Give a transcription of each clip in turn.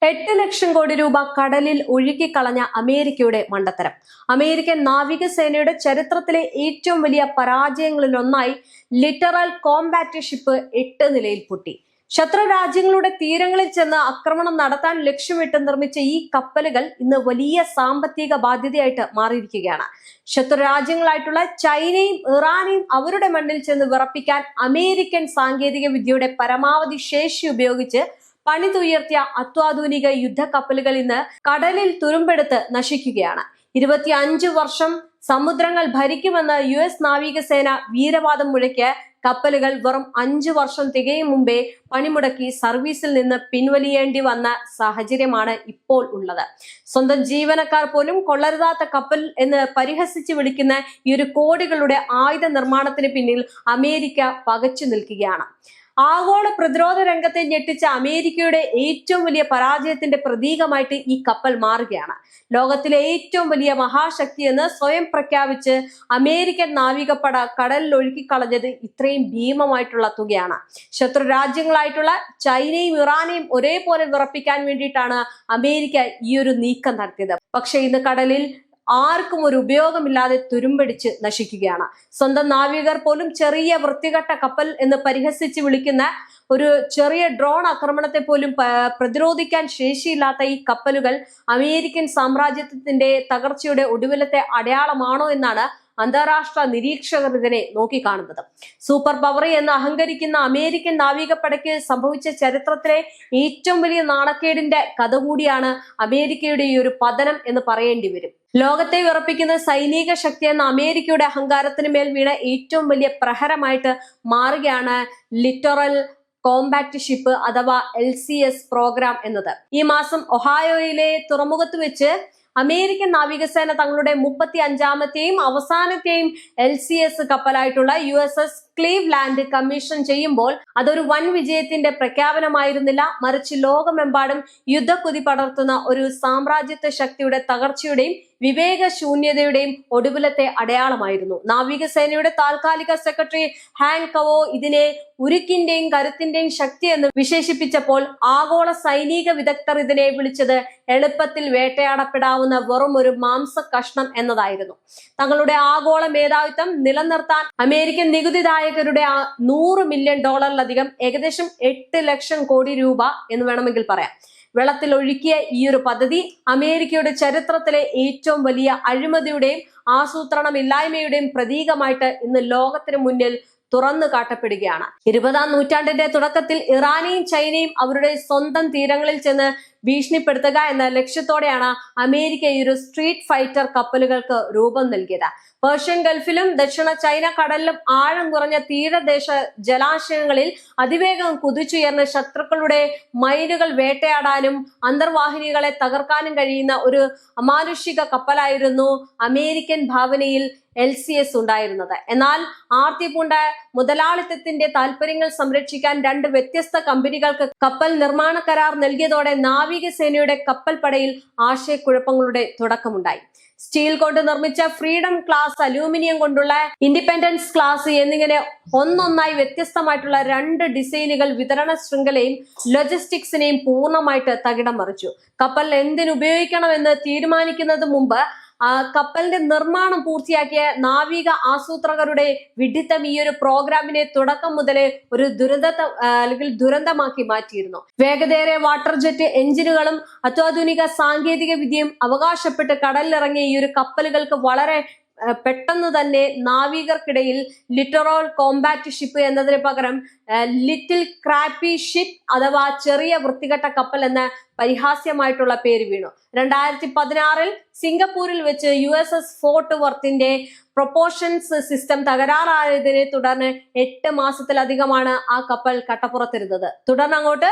8 ലക്ഷം കോടി രൂപ കടലിൽ ഒഴുക്കിക്കളഞ്ഞ അമേരിക്കയുടെ മണ്ടത്തരം. അമേരിക്കൻ നാവികസേനയുടെ ചരിത്രത്തിലെ ഏറ്റവും വലിയ പരാജയങ്ങളിലൊന്നായി ലിറ്ററൽ കോംബാറ്റ് ഷിപ്പ് 8 നിലയിൽ പൊട്ടി. ശത്രു രാജ്യങ്ങളുടെ തീരങ്ങളിൽ ചെന്ന് ആക്രമണം നടത്താൻ ലക്ഷ്യമിട്ട് നിർമ്മിച്ച ഈ കപ്പലുകൾ ഇന്ന് വലിയ സാമ്പത്തിക ബാധ്യതയായിട്ട് മാറിയിരിക്കുകയാണ്. ശത്രു രാജ്യങ്ങളായിട്ടുള്ള ചൈനയും ഇറാനെയും അവരുടെ മണ്ണിൽ ചെന്ന് വിറപ്പിക്കാൻ അമേരിക്കൻ സാങ്കേതിക വിദ്യയുടെ പരമാവധി ശേഷി ഉപയോഗിച്ച് പണിതുയർത്തിയ അത്യാധുനിക യുദ്ധക്കപ്പലുകൾ ഇന്ന് കടലിൽ തുരുമ്പെടുത്ത് നശിക്കുകയാണ്. 25 വർഷം സമുദ്രങ്ങൾ ഭരിക്കുമെന്ന് US നാവികസേന വീരവാദം മുഴക്കിയ കപ്പലുകൾ വെറും 5 വർഷം തികയും മുമ്പേ പണിമുടക്കി സർവീസിൽ നിന്ന് പിൻവലിയേണ്ടി വന്ന സാഹചര്യമാണ് ഇപ്പോൾ ഉള്ളത്. സ്വന്തം ജീവനക്കാർ പോലും കൊള്ളരുതാത്ത കപ്പൽ എന്ന് പരിഹസിച്ച് വിളിക്കുന്ന ഈ ഒരു കോടികളുടെ ആയുധ നിർമ്മാണത്തിന് പിന്നിൽ അമേരിക്ക പകച്ചു നിൽക്കുകയാണ്. ആഗോള പ്രതിരോധ രംഗത്തെ ഞെട്ടിച്ച അമേരിക്കയുടെ ഏറ്റവും വലിയ പരാജയത്തിന്റെ പ്രതീകമായിട്ട് ഈ കപ്പൽ മാറുകയാണ്. ലോകത്തിലെ ഏറ്റവും വലിയ മഹാശക്തി എന്ന് സ്വയം പ്രഖ്യാപിച്ച് അമേരിക്കൻ നാവികപ്പട കടലിൽ ഒഴുക്കിക്കളഞ്ഞത് ഇത്രയും ഭീമമായിട്ടുള്ള തുകയാണ്. ശത്രു രാജ്യങ്ങളായിട്ടുള്ള ചൈനയും ഇറാനെയും ഒരേപോലെ വിറപ്പിക്കാൻ വേണ്ടിയിട്ടാണ് അമേരിക്ക ഈ ഒരു നീക്കം നടത്തിയത്. പക്ഷെ ഇന്ന് കടലിൽ ആർക്കും ഒരു ഉപയോഗമില്ലാതെ തുരുമ്പടിച്ച് നശിക്കുകയാണ്. സ്വന്തം നാവികർ പോലും ചെറിയ വൃത്തികെട്ട കപ്പൽ എന്ന് പരിഹസിച്ച് വിളിക്കുന്ന ഒരു ചെറിയ ഡ്രോൺ ആക്രമണത്തെ പോലും പ്രതിരോധിക്കാൻ ശേഷിയില്ലാത്ത ഈ കപ്പലുകൾ അമേരിക്കൻ സാമ്രാജ്യത്തിന്റെ തകർച്ചയുടെ ഒടുവിലത്തെ അടയാളമാണോ എന്നാണ് അന്താരാഷ്ട്ര നിരീക്ഷകർ ഇതിനെ നോക്കിക്കാണുന്നത്. സൂപ്പർ പവർ എന്ന് അഹങ്കരിക്കുന്ന അമേരിക്കൻ നാവികപ്പടയ്ക്ക് സംഭവിച്ച ചരിത്രത്തിലെ ഏറ്റവും വലിയ നാണക്കേടിന്റെ കഥ കൂടിയാണ് അമേരിക്കയുടെ ഈ ഒരു പതനം എന്ന് പറയേണ്ടി വരും. ലോകത്തെ വിറപ്പിക്കുന്ന സൈനിക ശക്തി എന്ന അമേരിക്കയുടെ അഹങ്കാരത്തിന് മേൽ വീണ ഏറ്റവും വലിയ പ്രഹരമായിട്ട് മാറുകയാണ് ലിറ്ററൽ കോംബാറ്റ് ഷിപ്പ് അഥവാ LCS പ്രോഗ്രാം എന്നത്. ഈ മാസം ഒഹായോയിലെ തുറമുഖത്ത് വെച്ച് അമേരിക്കൻ നാവികസേന തങ്ങളുടെ 35ാമത്തെയും അവസാനത്തെയും LCS കപ്പലായിട്ടുള്ള USS ക്ലീവ്ലാൻഡ് കമ്മീഷൻ ചെയ്യുമ്പോൾ അതൊരു വൻ വിജയത്തിന്റെ പ്രഖ്യാപനമായിരുന്നില്ല, മറിച്ച് ലോകമെമ്പാടും യുദ്ധക്കുതി പടർത്തുന്ന ഒരു സാമ്രാജ്യത്വ ശക്തിയുടെ തകർച്ചയുടെയും വിവേകശൂന്യതയുടെയും ഒടുവിലത്തെ അടയാളമായിരുന്നു. നാവികസേനയുടെ താൽക്കാലിക സെക്രട്ടറി ഹാങ് കവോ ഇതിനെ ഉരുക്കിന്റെയും കരുത്തിന്റെയും ശക്തി എന്ന് വിശേഷിപ്പിച്ചപ്പോൾ ആഗോള സൈനിക വിദഗ്ധർ ഇതിനെ വിളിച്ചത് എളുപ്പത്തിൽ വേട്ടയാടപ്പെടാവുന്ന വെറും ഒരു മാംസ കഷ്ണം എന്നതായിരുന്നു. തങ്ങളുടെ ആഗോള മേധാവിത്വം നിലനിർത്താൻ അമേരിക്കൻ നികുതിദായകരുടെ $100 മില്യൺ ഏകദേശം 8 ലക്ഷം കോടി രൂപ എന്ന് വേണമെങ്കിൽ പറയാം വെള്ളത്തിൽ ഒഴുക്കിയ ഈ ഒരു പദ്ധതി അമേരിക്കയുടെ ചരിത്രത്തിലെ ഏറ്റവും വലിയ അഴിമതിയുടെയും ആസൂത്രണമില്ലായ്മയുടെയും പ്രതീകമായിട്ട് ഇന്ന് ലോകത്തിന് മുന്നിൽ തുറന്നു കാട്ടപ്പെടുകയാണ്. 20ാം നൂറ്റാണ്ടിന്റെ തുടക്കത്തിൽ ഇറാനെയും ചൈനയും അവരുടെ സ്വന്തം തീരങ്ങളിൽ ചെന്ന് ഭീഷണിപ്പെടുത്തുക എന്ന ലക്ഷ്യത്തോടെയാണ് അമേരിക്ക ഈ ഒരു സ്ട്രീറ്റ് ഫൈറ്റർ കപ്പലുകൾക്ക് രൂപം നൽകിയത്. പേർഷ്യൻ ഗൾഫിലും ദക്ഷിണ ചൈന കടലിലും ആഴം കുറഞ്ഞ തീരദേശ ജലാശയങ്ങളിൽ അതിവേഗം കുതിച്ചുയർന്ന ശത്രുക്കളുടെ മൈനുകൾ വേട്ടയാടാനും അന്തർവാഹിനികളെ തകർക്കാനും കഴിയുന്ന ഒരു അമാനുഷിക കപ്പലായിരുന്നു അമേരിക്കൻ ഭാവനയിൽ LCS ഉണ്ടായിരുന്നത്. എന്നാൽ ആർത്തി പൂണ്ട മുതലാളിത്തത്തിന്റെ താല്പര്യങ്ങൾ സംരക്ഷിക്കാൻ 2 വ്യത്യസ്ത കമ്പനികൾക്ക് കപ്പൽ നിർമ്മാണ കരാർ നൽകിയതോടെ നാവികസേനയുടെ കപ്പൽ പടയിൽ ആശയക്കുഴപ്പങ്ങളുടെ തുടക്കമുണ്ടായി. സ്റ്റീൽ കൊണ്ട് നിർമ്മിച്ച ഫ്രീഡം ക്ലാസ്, അലൂമിനിയം കൊണ്ടുള്ള ഇൻഡിപെൻഡൻസ് ക്ലാസ് എന്നിങ്ങനെ ഒന്നൊന്നായി വ്യത്യസ്തമായിട്ടുള്ള 2 ഡിസൈനുകൾ വിതരണ ശൃംഖലയും ലോജിസ്റ്റിക്സിനെയും പൂർണ്ണമായിട്ട് തകിടം മറിച്ചു. കപ്പൽ എന്തിനുപയോഗിക്കണമെന്ന് തീരുമാനിക്കുന്നത് മുമ്പ് കപ്പലിന്റെ നിർമ്മാണം പൂർത്തിയാക്കിയ നാവിക ആസൂത്രകരുടെ വിഡ്ഢിത്തം ഈ ഒരു പ്രോഗ്രാമിനെ തുടക്കം മുതലേ ഒരു ദുരന്തമാക്കി മാറ്റിയിരുന്നു. വേഗതയേറിയ വാട്ടർ ജെറ്റ് എഞ്ചിനുകളും അത്യാധുനിക സാങ്കേതിക വിദ്യയും അവകാശപ്പെട്ട് കടലിലിറങ്ങിയ ഈ ഒരു കപ്പലുകൾക്ക് വളരെ പെട്ടെന്ന് തന്നെ നാവികർക്കിടയിൽ ലിറ്ററൽ കോംബാറ്റ് ഷിപ്പ് എന്നതിന് പകരം ലിറ്റിൽ ക്രാപ്പി ഷിപ്പ് അഥവാ ചെറിയ വൃത്തികെട്ട കപ്പൽ എന്ന പരിഹാസ്യമായിട്ടുള്ള പേര് വീണു. 2016 സിംഗപ്പൂരിൽ വെച്ച് USS ഫോർട്ട് വർത്തിന്റെ പ്രൊപ്പോഷൻസ് സിസ്റ്റം തകരാറായതിനെ തുടർന്ന് 8 മാസത്തിലധികമാണ് ആ കപ്പൽ കട്ടപ്പുറത്തിരുന്നത്. തുടർന്ന് അങ്ങോട്ട്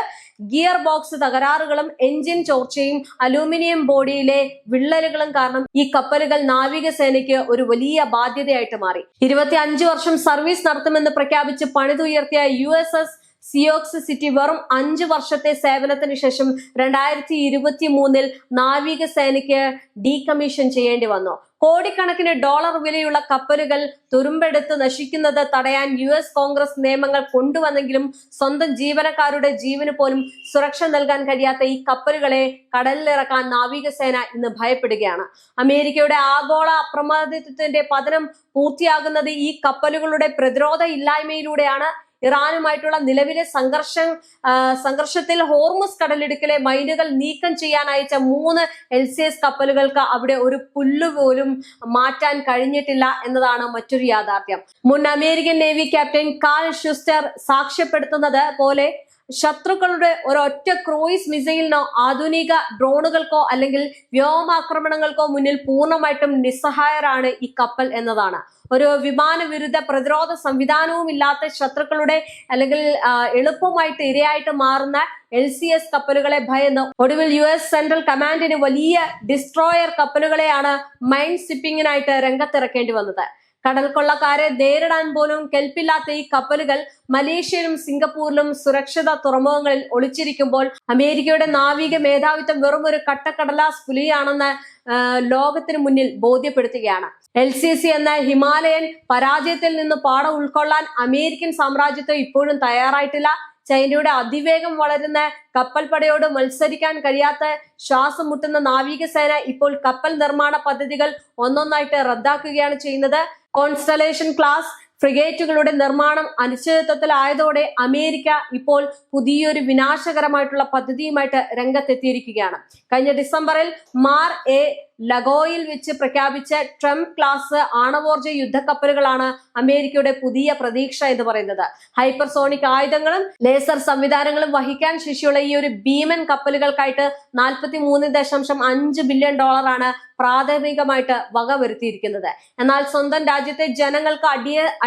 ഗിയർ ബോക്സ് തകരാറുകളും എഞ്ചിൻ ചോർച്ചയും അലൂമിനിയം ബോഡിയിലെ വിള്ളലുകളും കാരണം ഈ കപ്പലുകൾ നാവികസേനയ്ക്ക് ഒരു വലിയ ബാധ്യതയായിട്ട് മാറി. 25 വർഷം സർവീസ് നടത്തുമെന്ന് പ്രഖ്യാപിച്ച് പണിതുയർത്തിയ USS സിയോക്സ് സിറ്റി വെറും 5 വർഷത്തെ സേവനത്തിന് ശേഷം 2023 നാവികസേനയ്ക്ക് ഡീകമ്മീഷൻ ചെയ്യേണ്ടി വന്നു. കോടിക്കണക്കിന് ഡോളർ വിലയുള്ള കപ്പലുകൾ തുരുമ്പെടുത്ത് നശിക്കുന്നത് തടയാൻ US കോൺഗ്രസ് നിയമങ്ങൾ കൊണ്ടുവന്നെങ്കിലും സ്വന്തം ജീവനക്കാരുടെ ജീവന് പോലും സുരക്ഷ നൽകാൻ കഴിയാത്ത ഈ കപ്പലുകളെ കടലിലിറക്കാൻ നാവികസേന ഇന്ന് ഭയപ്പെടുകയാണ്. അമേരിക്കയുടെ ആഗോള അപ്രമാദിത്വത്തിന്റെ പതനം പൂർത്തിയാകുന്നത് ഈ കപ്പലുകളുടെ പ്രതിരോധ ഇല്ലായ്മയിലൂടെയാണ്. ഇറാനുമായിട്ടുള്ള നിലവിലെ സംഘർഷത്തിൽ ഹോർമുസ് കടലിടുക്കിലെ മൈനുകൾ നീക്കം ചെയ്യാൻ അയച്ച 3 LCS കപ്പലുകൾക്ക് അവിടെ ഒരു പുല്ലുപോലും മാറ്റാൻ കഴിഞ്ഞിട്ടില്ല എന്നതാണ് മറ്റൊരു യാഥാർത്ഥ്യം. മുൻ അമേരിക്കൻ നേവി ക്യാപ്റ്റൻ കാൾ ഷുസ്റ്റർ സാക്ഷ്യപ്പെടുത്തുന്നത് പോലെ ശത്രുക്കളുടെ ഒരൊറ്റ ക്രൂയിസ് മിസൈലിനോ ആധുനിക ഡ്രോണുകൾക്കോ അല്ലെങ്കിൽ വ്യോമാക്രമണങ്ങൾക്കോ മുന്നിൽ പൂർണ്ണമായിട്ടും നിസ്സഹായരാണ് ഈ കപ്പൽ എന്നതാണ്. ഒരു വിമാന വിരുദ്ധ പ്രതിരോധ സംവിധാനവും ഇല്ലാത്ത ശത്രുക്കളുടെ അല്ലെങ്കിൽ എളുപ്പമായിട്ട് ഇരയായിട്ട് മാറുന്ന LCS കപ്പലുകളെ ഭയന്ന് ഒടുവിൽ US സെൻട്രൽ കമാൻഡിന് വലിയ ഡിസ്ട്രോയർ കപ്പലുകളെയാണ് മൈൻ സിപ്പിങ്ങിനായിട്ട് രംഗത്തിറക്കേണ്ടി വന്നത്. കടൽ കൊള്ളക്കാരെ നേരിടാൻ പോലും കെൽപ്പില്ലാത്ത ഈ കപ്പലുകൾ മലേഷ്യയിലും സിംഗപ്പൂരിലും സുരക്ഷിത തുറമുഖങ്ങളിൽ ഒളിച്ചിരിക്കുമ്പോൾ അമേരിക്കയുടെ നാവിക മേധാവിത്വം വെറും ഒരു കട്ടക്കടലാസ് പുലിയാണെന്ന് ലോകത്തിന് മുന്നിൽ ബോധ്യപ്പെടുത്തുകയാണ്. LCC എന്ന ഹിമാലയൻ പരാജയത്തിൽ നിന്ന് പാഠം ഉൾക്കൊള്ളാൻ അമേരിക്കൻ സാമ്രാജ്യത്വം ഇപ്പോഴും തയ്യാറായിട്ടില്ല. ചൈനയുടെ അതിവേഗം വളരുന്ന കപ്പൽ പടയോട് മത്സരിക്കാൻ കഴിയാത്ത ശ്വാസം മുട്ടുന്ന നാവികസേന ഇപ്പോൾ കപ്പൽ നിർമ്മാണ പദ്ധതികൾ ഒന്നൊന്നായിട്ട് റദ്ദാക്കുകയാണ് ചെയ്യുന്നത്. കോൺസ്റ്റലേഷൻ ക്ലാസ് ഫ്രിഗേറ്റുകളുടെ നിർമ്മാണം അനിശ്ചിതത്വത്തിലായതോടെ അമേരിക്ക ഇപ്പോൾ പുതിയൊരു വിനാശകരമായിട്ടുള്ള പദ്ധതിയുമായിട്ട് രംഗത്തെത്തിയിരിക്കുകയാണ്. കഴിഞ്ഞ ഡിസംബറിൽ മാർ എ ലഗോയിൽ വെച്ച് പ്രഖ്യാപിച്ച ട്രംപ് ക്ലാസ് ആണവോർജ യുദ്ധക്കപ്പലുകളാണ് അമേരിക്കയുടെ പുതിയ പ്രതീക്ഷ എന്ന് പറയുന്നത്. ഹൈപ്പർസോണിക് ആയുധങ്ങളും ലേസർ സംവിധാനങ്ങളും വഹിക്കാൻ ശേഷിയുള്ള ഈ ഒരു ഭീമൻ കപ്പലുകൾക്കായിട്ട് 43.5 ബില്യൺ ഡോളറാണ് പ്രാഥമികമായിട്ട് വകവരുത്തിയിരിക്കുന്നത്. എന്നാൽ സ്വന്തം രാജ്യത്തെ ജനങ്ങൾക്ക്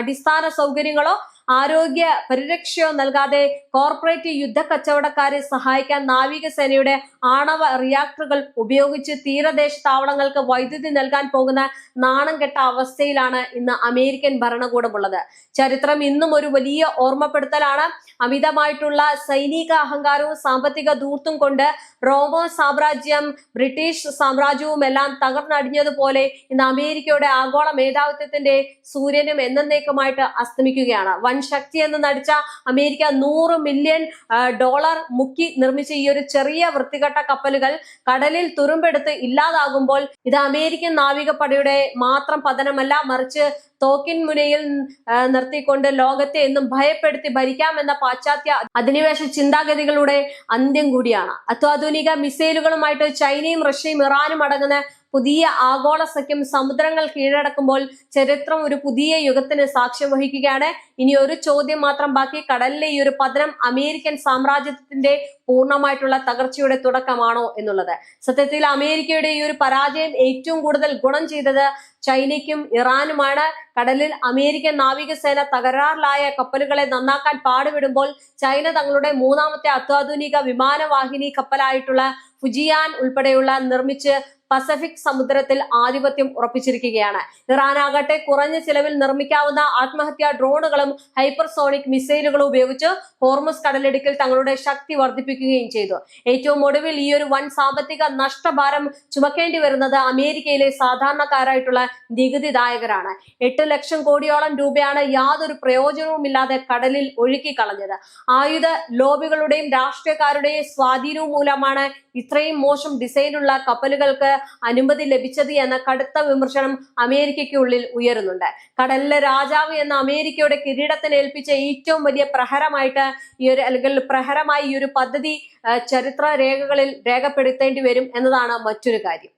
അടിസ്ഥാന സൗകര്യങ്ങളോ ആരോഗ്യ പരിരക്ഷയോ നൽകാതെ കോർപ്പറേറ്റ് യുദ്ധ കച്ചവടക്കാരെ സഹായിക്കാൻ നാവികസേനയുടെ ആണവ റിയാക്ടറുകൾ ഉപയോഗിച്ച് തീരദേശ താവളങ്ങൾക്ക് വൈദ്യുതി നൽകാൻ പോകുന്ന നാണം കെട്ട അവസ്ഥയിലാണ് ഇന്ന് അമേരിക്കൻ ഭരണകൂടമുള്ളത്. ചരിത്രം ഇന്നും ഒരു വലിയ ഓർമ്മപ്പെടുത്തലാണ്. അമിതമായിട്ടുള്ള സൈനിക അഹങ്കാരവും സാമ്പത്തിക ധൂർത്തും കൊണ്ട് റോമോ സാമ്രാജ്യം ബ്രിട്ടീഷ് സാമ്രാജ്യവും എല്ലാം തകർന്നടിഞ്ഞതുപോലെ ഇന്ന് അമേരിക്കയുടെ ആഗോള മേധാവിത്വത്തിന്റെ സൂര്യനും എന്നേക്കുമായിട്ട് അസ്തമിക്കുകയാണ്. വൻ ശക്തി എന്ന് നടിച്ച അമേരിക്ക $100 മില്യൺ മുക്കി നിർമ്മിച്ച ഈ ഒരു ചെറിയ വൃത്തികെട്ട കപ്പലുകൾ കടലിൽ തുരുമ്പെടുത്ത് ഇല്ലാതാകുമ്പോൾ ഇത് അമേരിക്കൻ നാവികപ്പടയുടെ മാത്രം പതനമല്ല, മറിച്ച് തോക്കിൻ മുനയിൽ നിർത്തിക്കൊണ്ട് ലോകത്തെ എന്നും ഭയപ്പെടുത്തി ഭരിക്കാമെന്ന പാശ്ചാത്യ അധിനിവേശ ചിന്താഗതികളുടെ അന്ത്യം കൂടിയാണ്. അത്യാധുനിക മിസൈലുകളുമായിട്ട് ചൈനയും റഷ്യയും ഇറാനും അടങ്ങുന്ന പുതിയ ആഗോള സഖ്യം സമുദ്രങ്ങൾ കീഴടക്കുമ്പോൾ ചരിത്രം ഒരു പുതിയ യുഗത്തിന് സാക്ഷ്യം വഹിക്കുകയാണ്. ഇനി ഒരു ചോദ്യം മാത്രം ബാക്കി. കടലിലെ ഈ ഒരു പതനം അമേരിക്കൻ സാമ്രാജ്യത്തിന്റെ പൂർണ്ണമായിട്ടുള്ള തകർച്ചയുടെ തുടക്കമാണോ എന്നുള്ളത്. സത്യത്തിൽ അമേരിക്കയുടെ ഈ ഒരു പരാജയം ഏറ്റവും കൂടുതൽ ഗുണം ചെയ്തത് ചൈനയ്ക്കും ഇറാനുമാണ്. കടലിൽ അമേരിക്കൻ നാവികസേന തകരാറിലായ കപ്പലുകളെ നന്നാക്കാൻ പാടുപെടുമ്പോൾ ചൈന തങ്ങളുടെ 3ാമത്തെ അത്യാധുനിക വിമാനവാഹിനി കപ്പലായിട്ടുള്ള ഫുജിയാൻ ഉൾപ്പെടെയുള്ള നിർമ്മിച്ച് പസഫിക് സമുദ്രത്തിൽ ആധിപത്യം ഉറപ്പിച്ചിരിക്കുകയാണ്. ഇറാനാകട്ടെ കുറഞ്ഞ ചിലവിൽ നിർമ്മിക്കാവുന്ന ആത്മഹത്യാ ഡ്രോണുകളും ഹൈപ്പർസോണിക് മിസൈലുകളും ഉപയോഗിച്ച് ഹോർമുസ് കടലിടുക്കിൽ തങ്ങളുടെ ശക്തി വർദ്ധിപ്പിക്കുകയും ചെയ്തു. ഏറ്റവും ഒടുവിൽ ഈ ഒരു വൻ സാമ്പത്തിക നഷ്ടഭാരം ചുമക്കേണ്ടി വരുന്നത് അമേരിക്കയിലെ സാധാരണക്കാരായിട്ടുള്ള നികുതിദായകരാണ്. 8 ലക്ഷം കോടിയോളം രൂപയാണ് യാതൊരു പ്രയോജനവുമില്ലാതെ കടലിൽ ഒഴുക്കി കളഞ്ഞത്. ആയുധ ലോബികളുടെയും രാഷ്ട്രീയക്കാരുടെയും സ്വാധീനവും മൂലമാണ് ഇത്രയും മോശം ഡിസൈനുള്ള കപ്പലുകൾക്ക് അനുമതി ലഭിച്ചത് എന്ന കടുത്ത വിമർശനം അമേരിക്കയ്ക്കുള്ളിൽ ഉയരുന്നുണ്ട്. കടലിലെ രാജാവ് എന്ന അമേരിക്കയുടെ കിരീടത്തിന് ഏൽപ്പിച്ച ഏറ്റവും വലിയ പ്രഹരമായിട്ട് പ്രഹരമായി ഈ ഒരു പദ്ധതി ചരിത്ര രേഖകളിൽ രേഖപ്പെടുത്തേണ്ടി വരും എന്നതാണ് മറ്റൊരു കാര്യം.